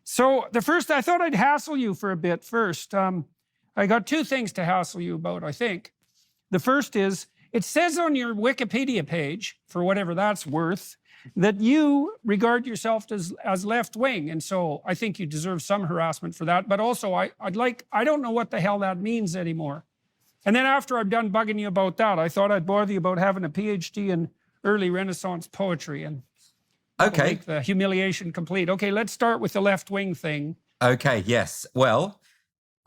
So the first, I thought I'd hassle you for a bit first. I got two things to hassle you about, I think. The first is, it says on your Wikipedia page, for whatever that's worth, that you regard yourself as left-wing. And so I think you deserve some harassment for that. But also, I don't know what the hell that means anymore. And then after I'm done bugging you about that, I thought I'd bother you about having a PhD in early Renaissance poetry, and that'll Okay. make the humiliation complete. Okay, let's start with the left-wing thing. Okay, yes. Well,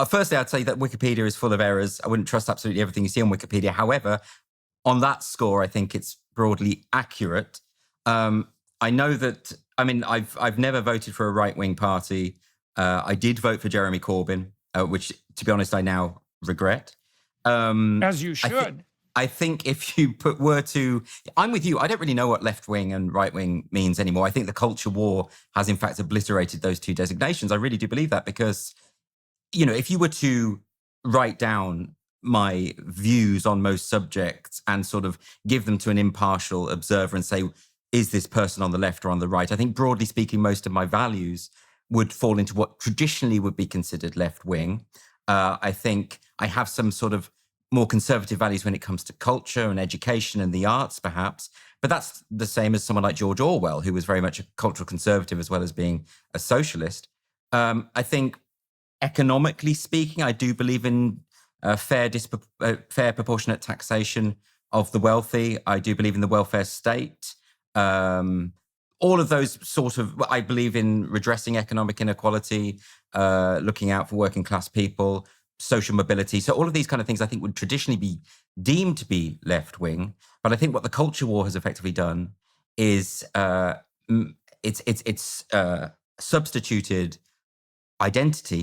firstly, I'd say that Wikipedia is full of errors. I wouldn't trust absolutely everything you see on Wikipedia. However, on that score, I think it's broadly accurate. I know that, I mean, I've never voted for a right-wing party. I did vote for Jeremy Corbyn, which, to be honest, I now regret. As you should. I think if you I'm with you. I don't really know what left wing and right wing means anymore. I think the culture war has in fact obliterated those two designations. I really do believe that because, if you were to write down my views on most subjects and sort of give them to an impartial observer and say, is this person on the left or on the right? I think broadly speaking, most of my values would fall into what traditionally would be considered left wing. I think I have some sort of more conservative values when it comes to culture and education and the arts, perhaps. But that's the same as someone like George Orwell, who was very much a cultural conservative as well as being a socialist. I think economically speaking, I do believe in fair proportionate taxation of the wealthy. I do believe in the welfare state. All of those I believe in redressing economic inequality, looking out for working class people, social mobility. So all of these kind of things I think would traditionally be deemed to be left-wing. But I think what the culture war has effectively done is it's substituted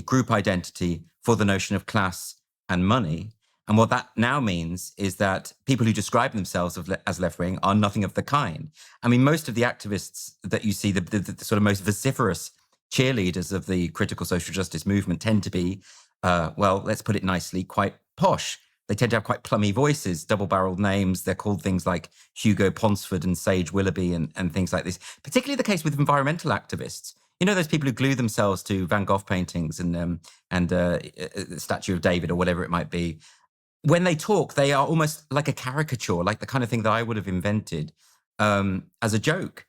group identity for the notion of class and money. And what that now means is that people who describe themselves as left-wing are nothing of the kind. I mean, most of the activists that you see, the sort of most vociferous cheerleaders of the critical social justice movement tend to be, well, let's put it nicely, quite posh. They tend to have quite plummy voices, double-barreled names. They're called things like Hugo Ponsford and Sage Willoughby and things like this. Particularly the case with environmental activists. Those people who glue themselves to Van Gogh paintings and the Statue of David or whatever it might be. When they talk, they are almost like a caricature, like the kind of thing that I would have invented as a joke.